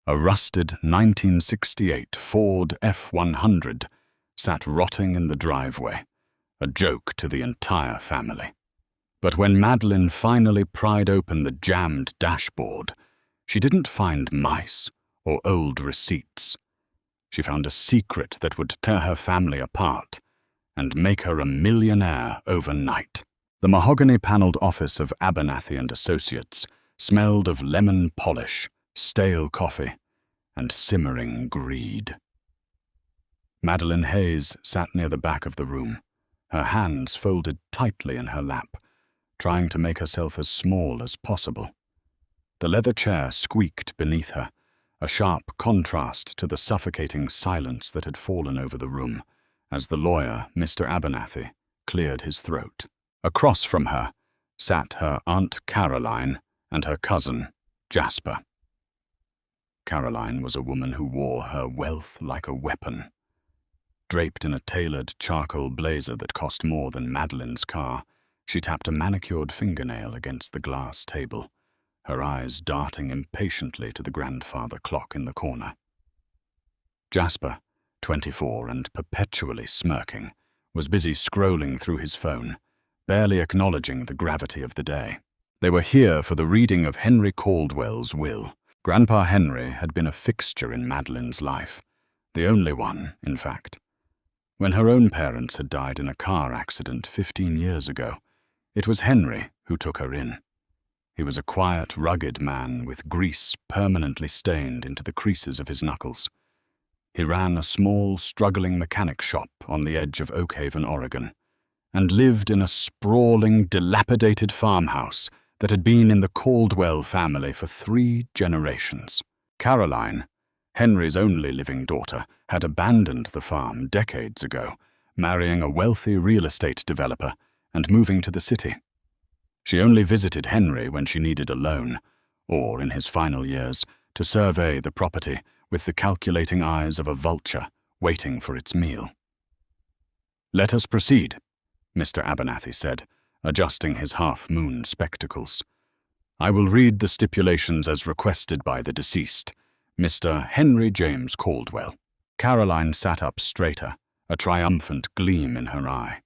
A rusted 1968 Ford F100 sat rotting in the driveway, a joke to the entire family. But when Madeline finally pried open the jammed dashboard, she didn't find mice or old receipts. She found a secret that would tear her family apart and make her a millionaire overnight. The mahogany-paneled office of Abernathy and Associates smelled of lemon polish, stale coffee, and simmering greed. Madeline Hayes sat near the back of the room, her hands folded tightly in her lap, trying to make herself as small as possible. The leather chair squeaked beneath her, a sharp contrast to the suffocating silence that had fallen over the room as the lawyer, Mr. Abernathy, cleared his throat. Across from her sat her Aunt Caroline and her cousin, Jasper. Caroline was a woman who wore her wealth like a weapon. Draped in a tailored charcoal blazer that cost more than Madeline's car, she tapped a manicured fingernail against the glass table, her eyes darting impatiently to the grandfather clock in the corner. Jasper, 24 and perpetually smirking, was busy scrolling through his phone, barely acknowledging the gravity of the day. They were here for the reading of Henry Caldwell's will. Grandpa Henry had been a fixture in Madeline's life, the only one, in fact. When her own parents had died in a car accident 15 years ago, it was Henry who took her in. He was a quiet, rugged man with grease permanently stained into the creases of his knuckles. He ran a small, struggling mechanic shop on the edge of Oakhaven, Oregon, and lived in a sprawling, dilapidated farmhouse that had been in the Caldwell family for 3 generations. Caroline, Henry's only living daughter, had abandoned the farm decades ago, marrying a wealthy real estate developer and moving to the city. She only visited Henry when she needed a loan, or, in his final years, to survey the property with the calculating eyes of a vulture waiting for its meal. "Let us proceed," Mr. Abernathy said, adjusting his half-moon spectacles. "I will read the stipulations as requested by the deceased, Mr. Henry James Caldwell." Caroline sat up straighter, a triumphant gleam in her eye.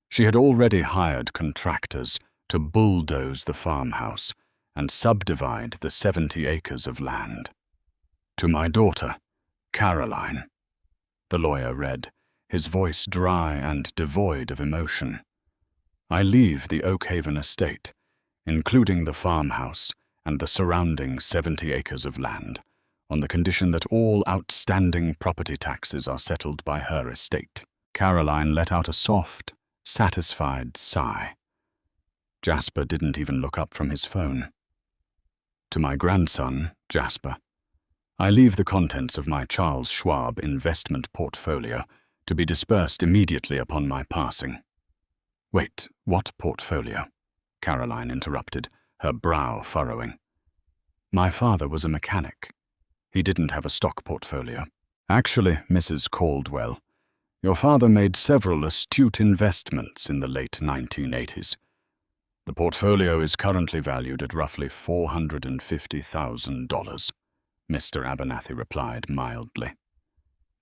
She had already hired contractors to bulldoze the farmhouse and subdivide the 70 acres of land. "To my daughter, Caroline," the lawyer read, his voice dry and devoid of emotion. "I leave the Oakhaven estate, including the farmhouse and the surrounding 70 acres of land, on the condition that all outstanding property taxes are settled by her estate." Caroline let out a soft, satisfied sigh. Jasper didn't even look up from his phone. "To my grandson, Jasper, I leave the contents of my Charles Schwab investment portfolio to be dispersed immediately upon my passing." "Wait, what portfolio?" Caroline interrupted, her brow furrowing. "My father was a mechanic. He didn't have a stock portfolio." "Actually, Mrs. Caldwell, your father made several astute investments in the late 1980s. The portfolio is currently valued at roughly $450,000, Mr. Abernathy replied mildly.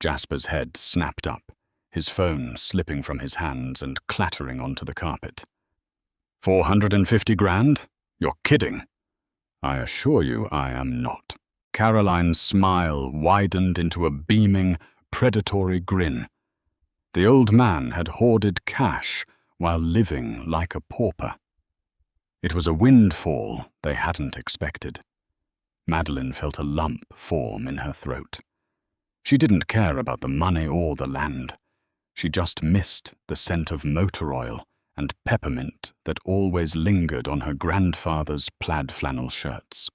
Jasper's head snapped up, his phone slipping from his hands and clattering onto the carpet. $450 grand? You're kidding." "I assure you I am not." Caroline's smile widened into a beaming, predatory grin. The old man had hoarded cash while living like a pauper. It was a windfall they hadn't expected. Madeline felt a lump form in her throat. She didn't care about the money or the land. She just missed the scent of motor oil and peppermint that always lingered on her grandfather's plaid flannel shirts.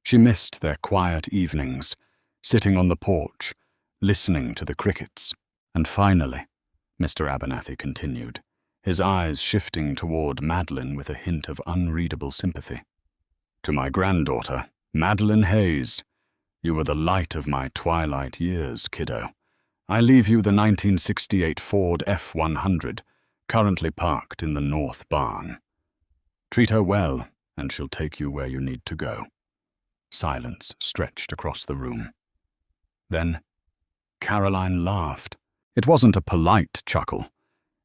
She missed their quiet evenings, sitting on the porch, listening to the crickets. "And finally," Mr. Abernathy continued, his eyes shifting toward Madeline with a hint of unreadable sympathy, "to my granddaughter, Madeline Hayes, you were the light of my twilight years, kiddo. I leave you the 1968 Ford F100, currently parked in the north barn. Treat her well, and she'll take you where you need to go." Silence stretched across the room. Then Caroline laughed. It wasn't a polite chuckle.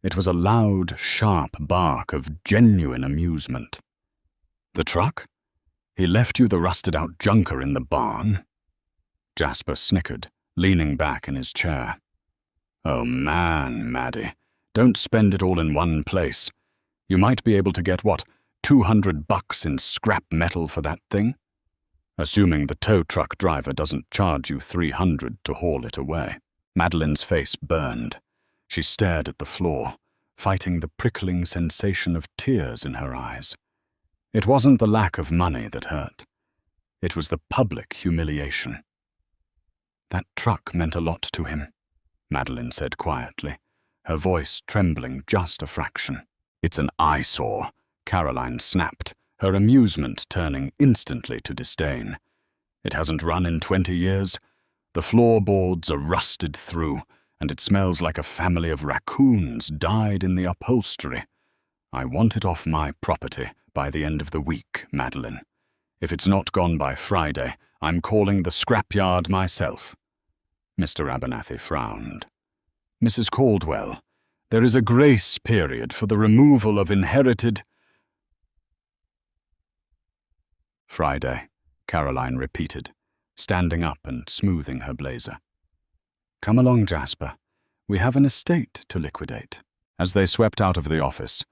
It was a loud, sharp bark of genuine amusement. "The truck? He left you the rusted-out junker in the barn?" Jasper snickered, leaning back in his chair. "Oh man, Maddie, don't spend it all in one place. You might be able to get, what, $200 in scrap metal for that thing? Assuming the tow truck driver doesn't charge you $300 to haul it away." Madeline's face burned. She stared at the floor, fighting the prickling sensation of tears in her eyes. It wasn't the lack of money that hurt. It was the public humiliation. "That truck meant a lot to him," Madeline said quietly, her voice trembling just a fraction. "It's an eyesore," Caroline snapped, her amusement turning instantly to disdain. "It hasn't run in 20 years. The floorboards are rusted through, and it smells like a family of raccoons died in the upholstery. I want it off my property by the end of the week, Madeline. If it's not gone by Friday, I'm calling the scrapyard myself." Mr. Abernathy frowned. "Mrs. Caldwell, there is a grace period for the removal of inherited—" "Friday," Caroline repeated, standing up and smoothing her blazer. "Come along, Jasper. We have an estate to liquidate." As they swept out of the office,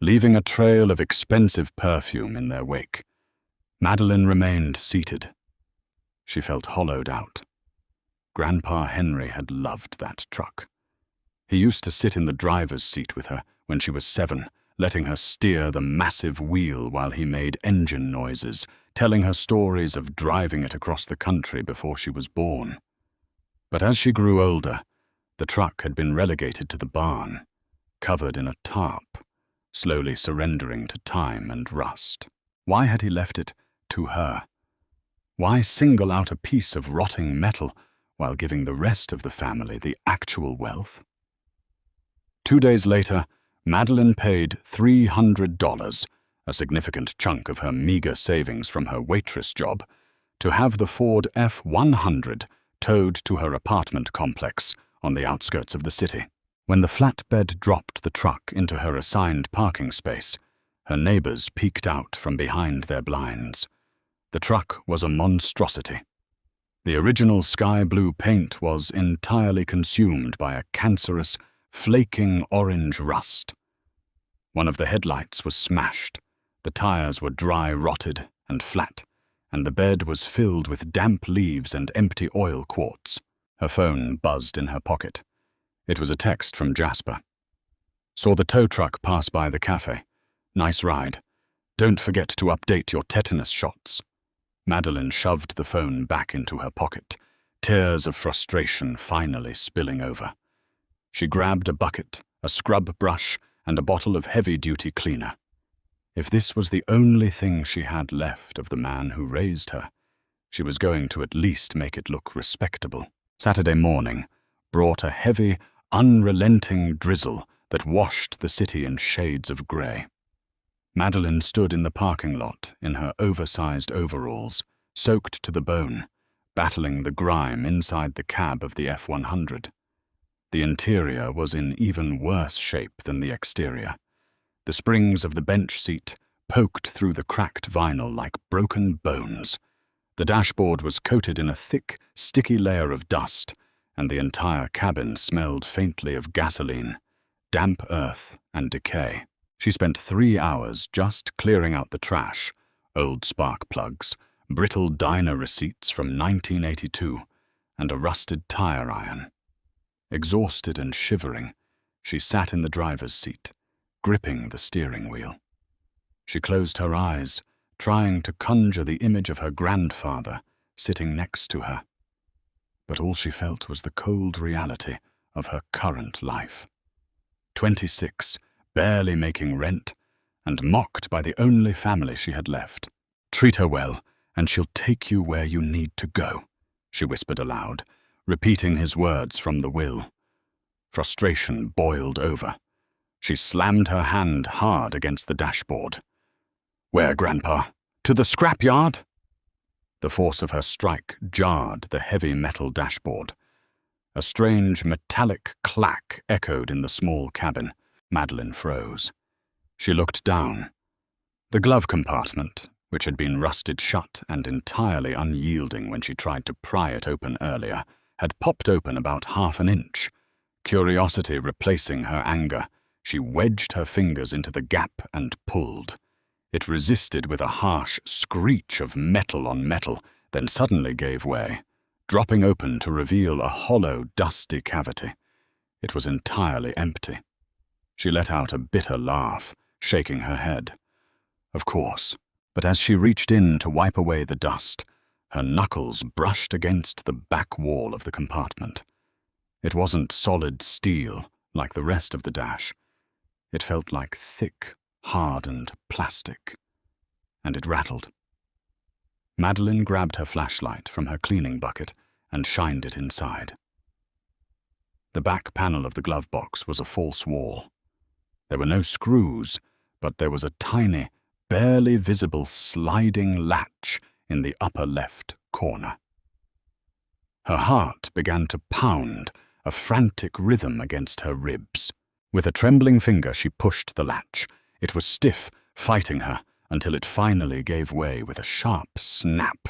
leaving a trail of expensive perfume in their wake, Madeline remained seated. She felt hollowed out. Grandpa Henry had loved that truck. He used to sit in the driver's seat with her when she was 7, letting her steer the massive wheel while he made engine noises, telling her stories of driving it across the country before she was born. But as she grew older, the truck had been relegated to the barn, covered in a tarp, slowly surrendering to time and rust. Why had he left it to her? Why single out a piece of rotting metal while giving the rest of the family the actual wealth? 2 days later, Madeline paid $300, a significant chunk of her meager savings from her waitress job, to have the Ford F-100 towed to her apartment complex on the outskirts of the city. When the flatbed dropped the truck into her assigned parking space, her neighbors peeked out from behind their blinds. The truck was a monstrosity. The original sky blue paint was entirely consumed by a cancerous, flaking orange rust. One of the headlights was smashed, the tires were dry rotted and flat, and the bed was filled with damp leaves and empty oil quarts. Her phone buzzed in her pocket. It was a text from Jasper. "Saw the tow truck pass by the cafe. Nice ride. Don't forget to update your tetanus shots." Madeline shoved the phone back into her pocket, tears of frustration finally spilling over. She grabbed a bucket, a scrub brush, and a bottle of heavy-duty cleaner. If this was the only thing she had left of the man who raised her, she was going to at least make it look respectable. Saturday morning brought a heavy, unrelenting drizzle that washed the city in shades of grey. Madeline stood in the parking lot in her oversized overalls, soaked to the bone, battling the grime inside the cab of the F-100. The interior was in even worse shape than the exterior. The springs of the bench seat poked through the cracked vinyl like broken bones. The dashboard was coated in a thick, sticky layer of dust, and the entire cabin smelled faintly of gasoline, damp earth, and decay. She spent 3 hours just clearing out the trash, old spark plugs, brittle diner receipts from 1982, and a rusted tire iron. Exhausted and shivering, she sat in the driver's seat, gripping the steering wheel. She closed her eyes, trying to conjure the image of her grandfather sitting next to her. But all she felt was the cold reality of her current life. 26, barely making rent, and mocked by the only family she had left. "Treat her well, and she'll take you where you need to go," she whispered aloud, repeating his words from the will. Frustration boiled over. She slammed her hand hard against the dashboard. "Where, Grandpa? To the scrapyard?" The force of her strike jarred the heavy metal dashboard. A strange metallic clack echoed in the small cabin. Madeline froze. She looked down. The glove compartment, which had been rusted shut and entirely unyielding when she tried to pry it open earlier, had popped open about half an inch. Curiosity replacing her anger, she wedged her fingers into the gap and pulled. It resisted with a harsh screech of metal on metal, then suddenly gave way, dropping open to reveal a hollow, dusty cavity. It was entirely empty. She let out a bitter laugh, shaking her head. Of course, but as she reached in to wipe away the dust, her knuckles brushed against the back wall of the compartment. It wasn't solid steel like the rest of the dash. It felt like thick, hardened plastic, and it rattled. Madeline grabbed her flashlight from her cleaning bucket and shined it inside. The back panel of the glove box was a false wall. There were no screws, but there was a tiny, barely visible sliding latch in the upper left corner. Her heart began to pound, a frantic rhythm against her ribs. With a trembling finger, she pushed the latch. It was stiff, fighting her, until it finally gave way with a sharp snap.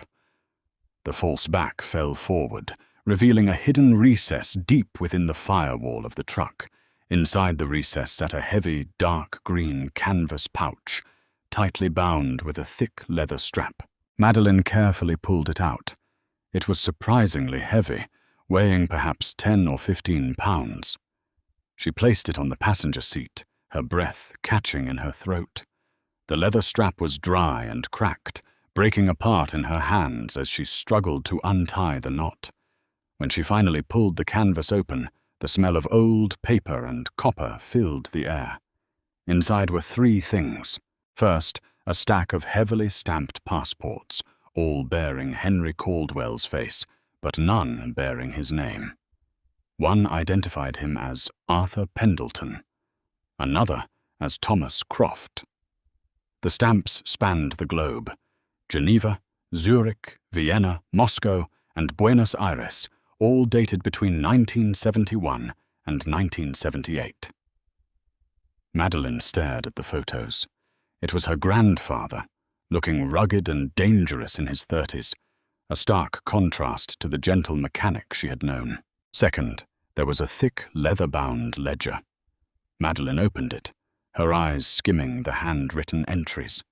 The false back fell forward, revealing a hidden recess deep within the firewall of the truck. Inside the recess sat a heavy, dark green canvas pouch, tightly bound with a thick leather strap. Madeline carefully pulled it out. It was surprisingly heavy, weighing perhaps 10 or 15 pounds. She placed it on the passenger seat, her breath catching in her throat. The leather strap was dry and cracked, breaking apart in her hands as she struggled to untie the knot. When she finally pulled the canvas open, the smell of old paper and copper filled the air. Inside were 3 things. First, a stack of heavily stamped passports, all bearing Henry Caldwell's face, but none bearing his name. One identified him as Arthur Pendleton, another as Thomas Croft. The stamps spanned the globe: Geneva, Zurich, Vienna, Moscow, and Buenos Aires, all dated between 1971 and 1978. Madeline stared at the photos. It was her grandfather, looking rugged and dangerous in his 30s, a stark contrast to the gentle mechanic she had known. Second, there was a thick, leather-bound ledger. Madeline opened it, her eyes skimming the handwritten entries.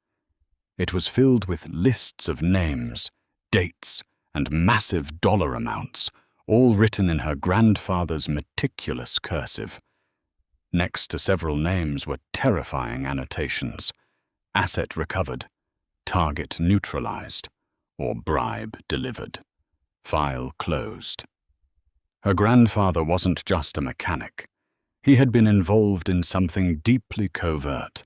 It was filled with lists of names, dates, and massive dollar amounts, all written in her grandfather's meticulous cursive. Next to several names were terrifying annotations: asset recovered, target neutralized, or bribe delivered, file closed. Her grandfather wasn't just a mechanic. He had been involved in something deeply covert,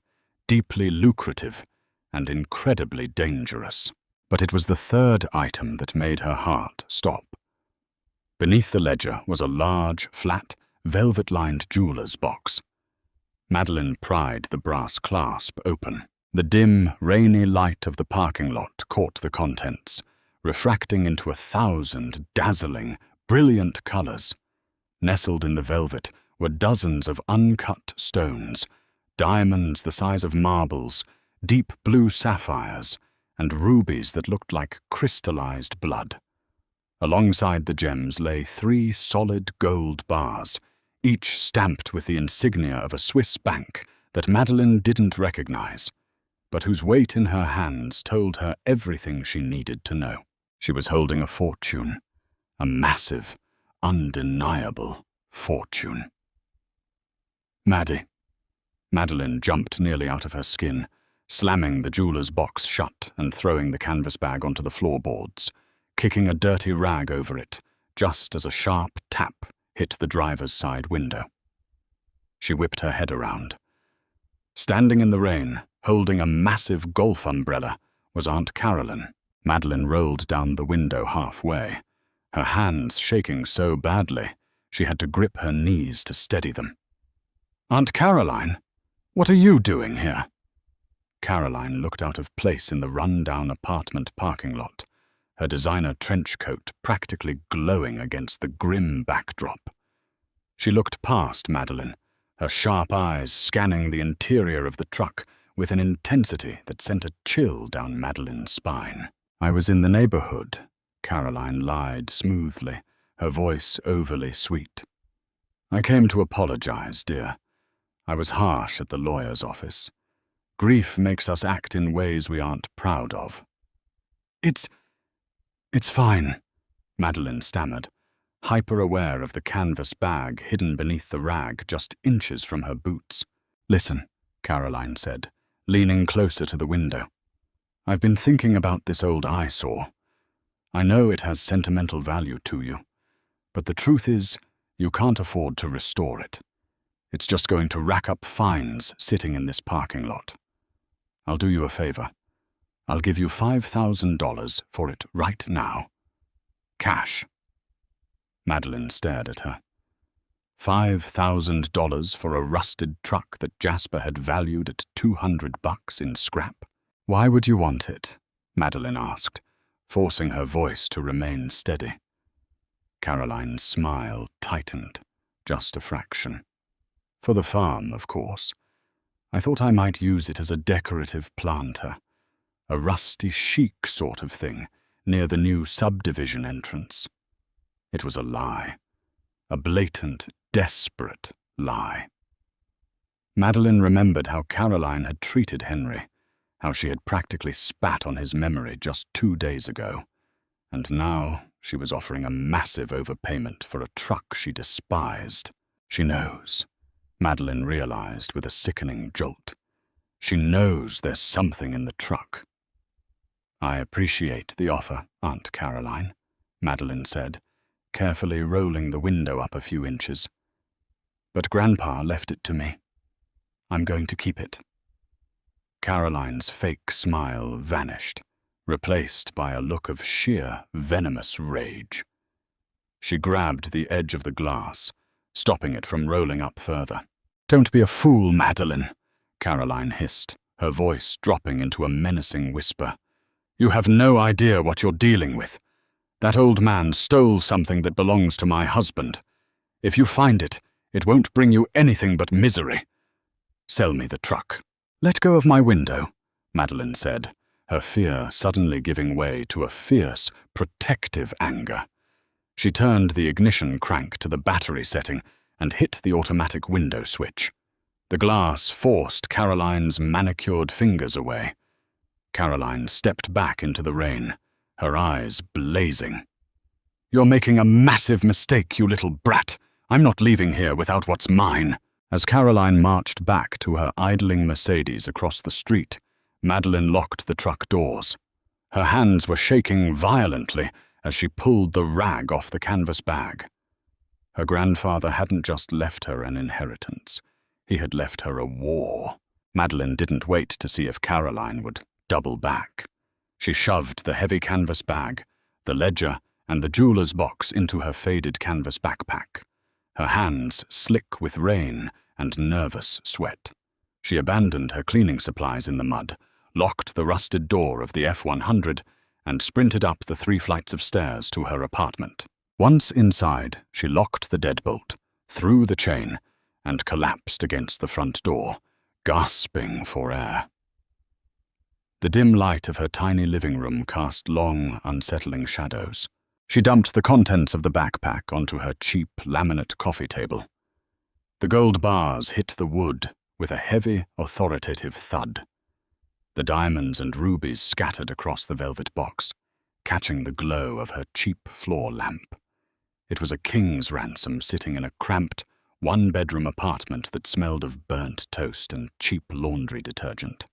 deeply lucrative, and incredibly dangerous. But it was the third item that made her heart stop. Beneath the ledger was a large, flat, velvet-lined jeweler's box. Madeline pried the brass clasp open. The dim, rainy light of the parking lot caught the contents, refracting into 1,000 dazzling, brilliant colors. Nestled in the velvet were dozens of uncut stones, diamonds the size of marbles, deep blue sapphires, and rubies that looked like crystallized blood. Alongside the gems lay 3 solid gold bars, each stamped with the insignia of a Swiss bank that Madeline didn't recognize, but whose weight in her hands told her everything she needed to know. She was holding a fortune, a massive, undeniable fortune. Maddie. Madeline jumped nearly out of her skin, slamming the jeweler's box shut and throwing the canvas bag onto the floorboards, kicking a dirty rag over it, just as a sharp tap hit the driver's side window. She whipped her head around. Standing in the rain, holding a massive golf umbrella, was Aunt Caroline. Madeline rolled down the window halfway, her hands shaking so badly she had to grip her knees to steady them. "Aunt Caroline, what are you doing here?" Caroline looked out of place in the run-down apartment parking lot, her designer trench coat practically glowing against the grim backdrop. She looked past Madeline, her sharp eyes scanning the interior of the truck with an intensity that sent a chill down Madeline's spine. "I was in the neighborhood," Caroline lied smoothly, her voice overly sweet. "I came to apologize, dear. I was harsh at the lawyer's office. Grief makes us act in ways we aren't proud of." It's fine," Madeline stammered, hyper-aware of the canvas bag hidden beneath the rag just inches from her boots. "Listen," Caroline said, leaning closer to the window. "I've been thinking about this old eyesore. I know it has sentimental value to you, but the truth is, you can't afford to restore it. It's just going to rack up fines sitting in this parking lot. I'll do you a favor. I'll give you $5,000 for it right now. Cash." Madeline stared at her. $5,000 for a rusted truck that Jasper had valued at $200 in scrap? "Why would you want it?" Madeline asked, forcing her voice to remain steady. Caroline's smile tightened, just a fraction. "For the farm, of course. I thought I might use it as a decorative planter, a rusty chic sort of thing near the new subdivision entrance." It was a lie, a blatant, desperate lie. Madeline remembered how Caroline had treated Henry, how she had practically spat on his memory just 2 days ago, and now she was offering a massive overpayment for a truck she despised. She knows, Madeline realized with a sickening jolt. She knows there's something in the truck. "I appreciate the offer, Aunt Caroline," Madeline said, carefully rolling the window up a few inches. "But Grandpa left it to me. I'm going to keep it." Caroline's fake smile vanished, replaced by a look of sheer, venomous rage. She grabbed the edge of the glass, stopping it from rolling up further. "Don't be a fool, Madeline," Caroline hissed, her voice dropping into a menacing whisper. "You have no idea what you're dealing with. That old man stole something that belongs to my husband. If you find it, it won't bring you anything but misery. Sell me the truck." "Let go of my window," Madeline said, her fear suddenly giving way to a fierce, protective anger. She turned the ignition crank to the battery setting and hit the automatic window switch. The glass forced Caroline's manicured fingers away. Caroline stepped back into the rain, her eyes blazing. "You're making a massive mistake, you little brat. I'm not leaving here without what's mine." As Caroline marched back to her idling Mercedes across the street, Madeline locked the truck doors. Her hands were shaking violently as she pulled the rag off the canvas bag. Her grandfather hadn't just left her an inheritance. He had left her a war. Madeline didn't wait to see if Caroline would double back. She shoved the heavy canvas bag, the ledger, and the jeweler's box into her faded canvas backpack, her hands slick with rain and nervous sweat. She abandoned her cleaning supplies in the mud, locked the rusted door of the F-100, and sprinted up the 3 flights of stairs to her apartment. Once inside, she locked the deadbolt, threw the chain, and collapsed against the front door, gasping for air. The dim light of her tiny living room cast long, unsettling shadows. She dumped the contents of the backpack onto her cheap laminate coffee table. The gold bars hit the wood with a heavy, authoritative thud. The diamonds and rubies scattered across the velvet box, catching the glow of her cheap floor lamp. It was a king's ransom sitting in a cramped, one-bedroom apartment that smelled of burnt toast and cheap laundry detergent.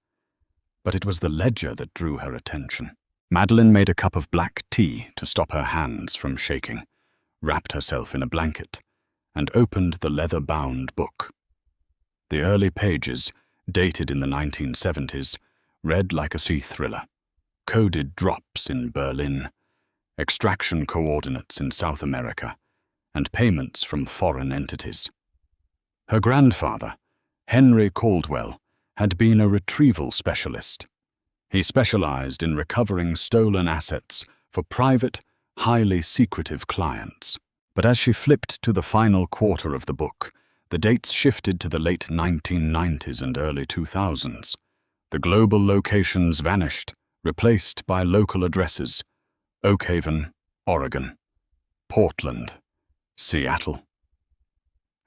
But it was the ledger that drew her attention. Madeline made a cup of black tea to stop her hands from shaking, wrapped herself in a blanket, and opened the leather-bound book. The early pages, dated in the 1970s, read like a sea thriller. Coded drops in Berlin, extraction coordinates in South America, and payments from foreign entities. Her grandfather, Henry Caldwell, had been a retrieval specialist. He specialized in recovering stolen assets for private, highly secretive clients. But as she flipped to the final quarter of the book, the dates shifted to the late 1990s and early 2000s. The global locations vanished, replaced by local addresses: Oakhaven, Oregon; Portland; Seattle.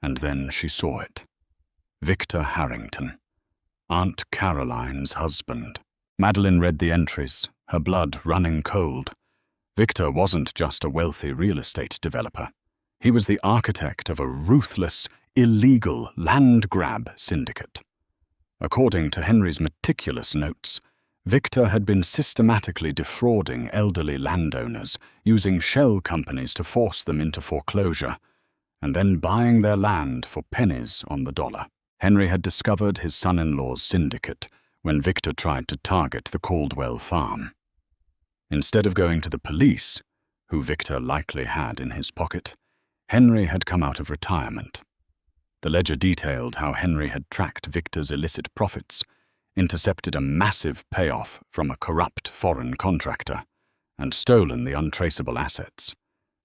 And then she saw it. Victor Harrington, Aunt Caroline's husband. Madeline read the entries, her blood running cold. Victor wasn't just a wealthy real estate developer. He was the architect of a ruthless, illegal land grab syndicate. According to Henry's meticulous notes, Victor had been systematically defrauding elderly landowners, using shell companies to force them into foreclosure, and then buying their land for pennies on the dollar. Henry had discovered his son-in-law's syndicate when Victor tried to target the Caldwell farm. Instead of going to the police, who Victor likely had in his pocket, Henry had come out of retirement. The ledger detailed how Henry had tracked Victor's illicit profits, intercepted a massive payoff from a corrupt foreign contractor, and stolen the untraceable assets: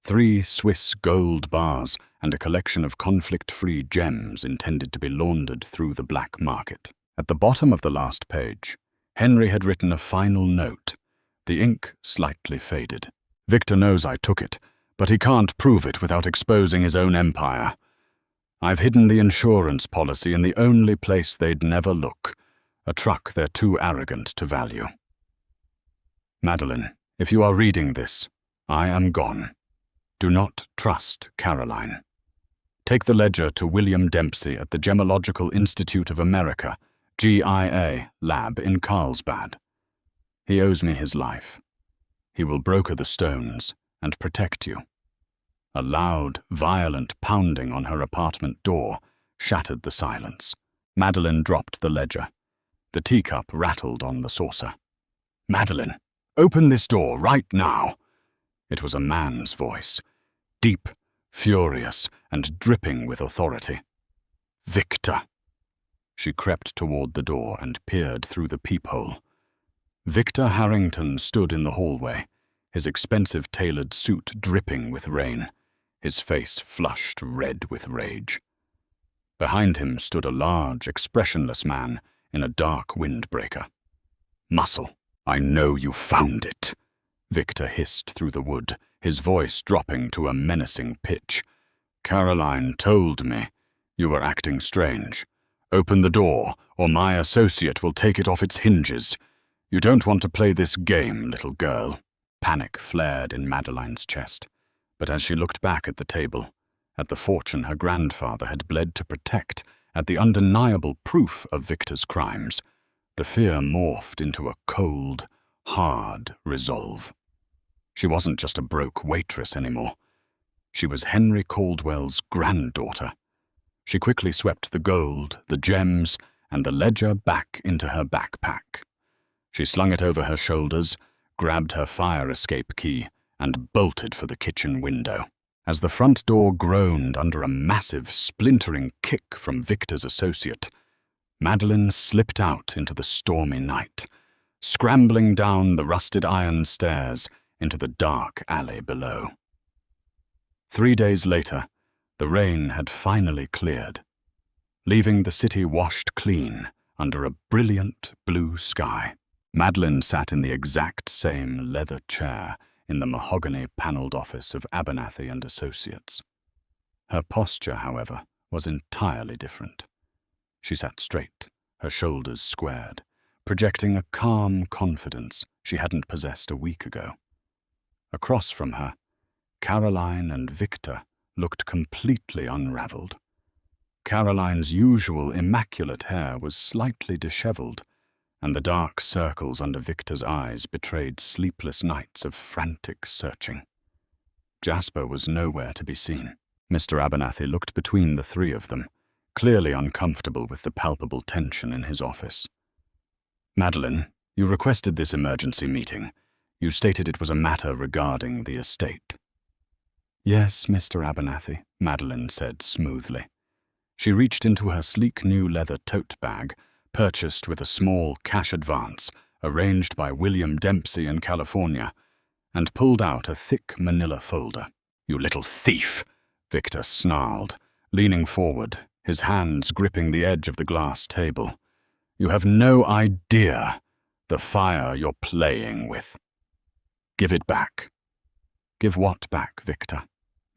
3 Swiss gold bars and a collection of conflict-free gems intended to be laundered through the black market. At the bottom of the last page, Henry had written a final note, the ink slightly faded. "Victor knows I took it, but he can't prove it without exposing his own empire. I've hidden the insurance policy in the only place they'd never look, a truck they're too arrogant to value. Madeline, if you are reading this, I am gone. Do not trust Caroline. Take the ledger to William Dempsey at the Gemological Institute of America, GIA, lab in Carlsbad. He owes me his life. He will broker the stones and protect you." A loud, violent pounding on her apartment door shattered the silence. Madeline dropped the ledger. The teacup rattled on the saucer. "Madeline, open this door right now." It was a man's voice, deep, furious, and dripping with authority. "Victor." She crept toward the door and peered through the peephole. Victor Harrington stood in the hallway, his expensive tailored suit dripping with rain, his face flushed red with rage. Behind him stood a large, expressionless man in a dark windbreaker. "Muscle, I know you found it," Victor hissed through the wood, his voice dropping to a menacing pitch. "Caroline told me you were acting strange. Open the door, or my associate will take it off its hinges. You don't want to play this game, little girl." Panic flared in Madeline's chest, but as she looked back at the table, at the fortune her grandfather had bled to protect, at the undeniable proof of Victor's crimes, the fear morphed into a cold, hard resolve. She wasn't just a broke waitress anymore. She was Henry Caldwell's granddaughter. She quickly swept the gold, the gems, and the ledger back into her backpack. She slung it over her shoulders, grabbed her fire escape key, and bolted for the kitchen window. As the front door groaned under a massive, splintering kick from Victor's associate, Madeline slipped out into the stormy night, scrambling down the rusted iron stairs into the dark alley below. 3 days later, the rain had finally cleared, leaving the city washed clean under a brilliant blue sky. Madeline sat in the exact same leather chair in the mahogany-paneled office of Abernathy and Associates. Her posture, however, was entirely different. She sat straight, her shoulders squared, projecting a calm confidence she hadn't possessed a week ago. Across from her, Caroline and Victor looked completely unraveled. Caroline's usual immaculate hair was slightly disheveled, and the dark circles under Victor's eyes betrayed sleepless nights of frantic searching. Jasper was nowhere to be seen. Mr. Abernathy looked between the 3 of them, clearly uncomfortable with the palpable tension in his office. "Madeline, you requested this emergency meeting. You stated it was a matter regarding the estate." "Yes, Mr. Abernathy," Madeline said smoothly. She reached into her sleek new leather tote bag, purchased with a small cash advance arranged by William Dempsey in California, and pulled out a thick manila folder. "You little thief," Victor snarled, leaning forward, his hands gripping the edge of the glass table. "You have no idea the fire you're playing with. Give it back." "Give what back, Victor?"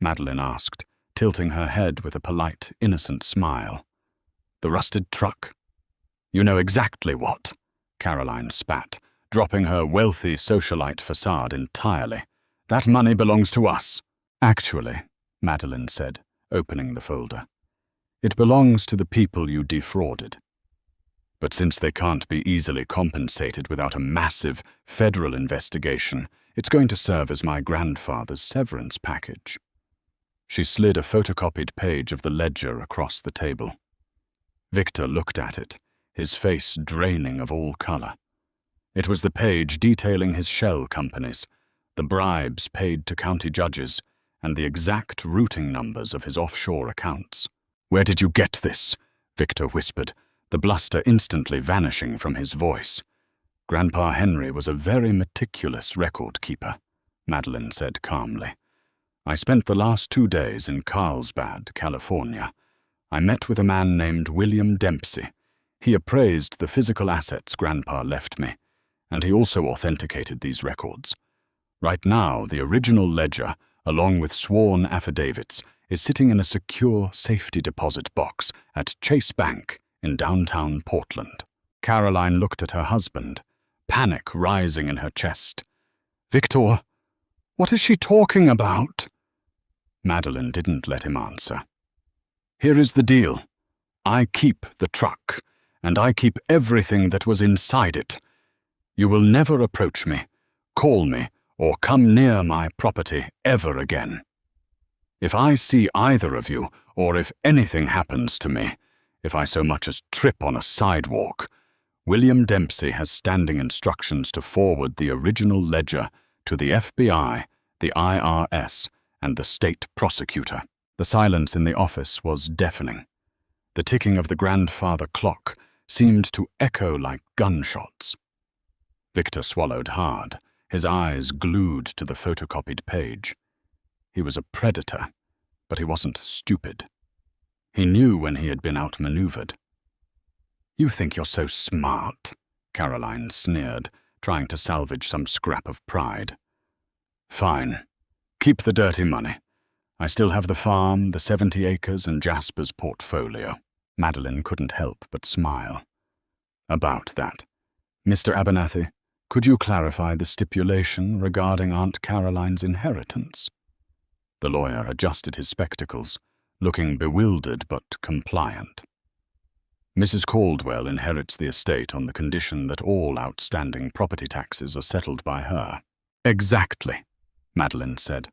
Madeline asked, tilting her head with a polite, innocent smile. "The rusted truck?" "You know exactly what," Caroline spat, dropping her wealthy socialite facade entirely. "That money belongs to us." "Actually," Madeline said, opening the folder, "it belongs to the people you defrauded. But since they can't be easily compensated without a massive federal investigation, it's going to serve as my grandfather's severance package." She slid a photocopied page of the ledger across the table. Victor looked at it, his face draining of all color. It was the page detailing his shell companies, the bribes paid to county judges, and the exact routing numbers of his offshore accounts. "Where did you get this?" Victor whispered, the bluster instantly vanishing from his voice. "Grandpa Henry was a very meticulous record keeper," Madeline said calmly. "I spent the last 2 days in Carlsbad, California. I met with a man named William Dempsey. He appraised the physical assets Grandpa left me, and he also authenticated these records. Right now, the original ledger, along with sworn affidavits, is sitting in a secure safety deposit box at Chase Bank in downtown Portland." Caroline looked at her husband, panic rising in her chest. "Victor, what is she talking about?" Madeline didn't let him answer. "Here is the deal. I keep the truck, and I keep everything that was inside it. You will never approach me, call me, or come near my property ever again. If I see either of you, or if anything happens to me, if I so much as trip on a sidewalk, William Dempsey has standing instructions to forward the original ledger to the FBI, the IRS, and the state prosecutor." The silence in the office was deafening. The ticking of the grandfather clock seemed to echo like gunshots. Victor swallowed hard, his eyes glued to the photocopied page. He was a predator, but he wasn't stupid. He knew when he had been outmaneuvered. "You think you're so smart," Caroline sneered, trying to salvage some scrap of pride. "Fine. Keep the dirty money. I still have the farm, the 70 acres, and Jasper's portfolio." Madeline couldn't help but smile. "About that. Mr. Abernathy, could you clarify the stipulation regarding Aunt Caroline's inheritance?" The lawyer adjusted his spectacles, looking bewildered but compliant. "Mrs. Caldwell inherits the estate on the condition that all outstanding property taxes are settled by her." "Exactly," Madeline said.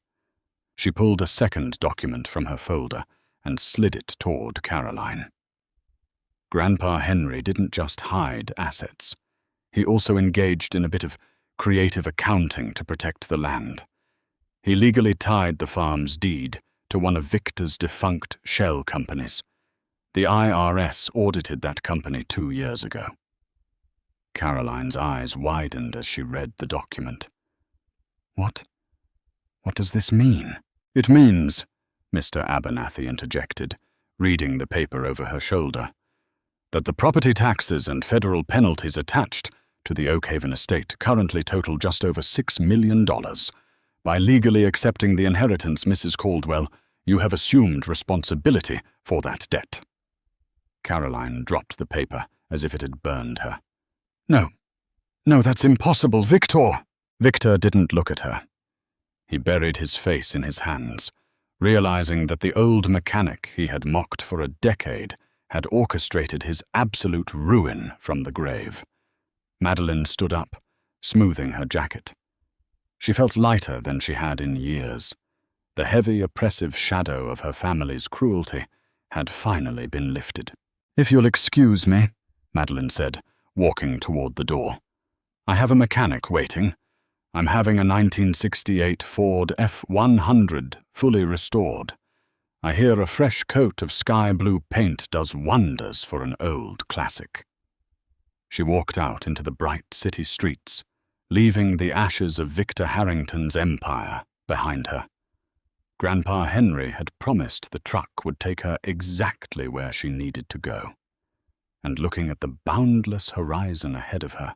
She pulled a second document from her folder and slid it toward Caroline. Grandpa Henry didn't just hide assets. He also engaged in a bit of creative accounting to protect the land. He legally tied the farm's deed to one of Victor's defunct shell companies. The IRS audited that company 2 years ago. Caroline's eyes widened as she read the document. What does this mean?" "It means," Mr. Abernathy interjected, reading the paper over her shoulder, "that the property taxes and federal penalties attached to the Oakhaven estate currently total just over $6 million. By legally accepting the inheritance, Mrs. Caldwell, you have assumed responsibility for that debt." Caroline dropped the paper as if it had burned her. No, that's impossible, Victor!" Victor didn't look at her. He buried his face in his hands, realizing that the old mechanic he had mocked for a decade had orchestrated his absolute ruin from the grave. Madeline stood up, smoothing her jacket. She felt lighter than she had in years. The heavy, oppressive shadow of her family's cruelty had finally been lifted. "If you'll excuse me," Madeline said, walking toward the door. "I have a mechanic waiting. I'm having a 1968 Ford F100 fully restored. I hear a fresh coat of sky blue paint does wonders for an old classic." She walked out into the bright city streets, leaving the ashes of Victor Harrington's empire behind her. Grandpa Henry had promised the truck would take her exactly where she needed to go. And looking at the boundless horizon ahead of her,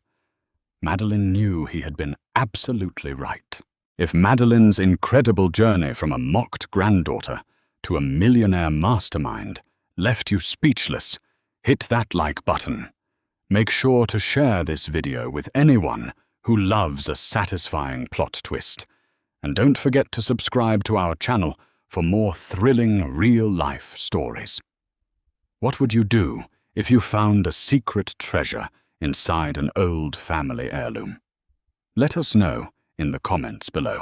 Madeline knew he had been absolutely right. If Madeline's incredible journey from a mocked granddaughter to a millionaire mastermind left you speechless, hit that like button. Make sure to share this video with anyone who loves a satisfying plot twist. And don't forget to subscribe to our channel for more thrilling real-life stories. What would you do if you found a secret treasure inside an old family heirloom? Let us know in the comments below.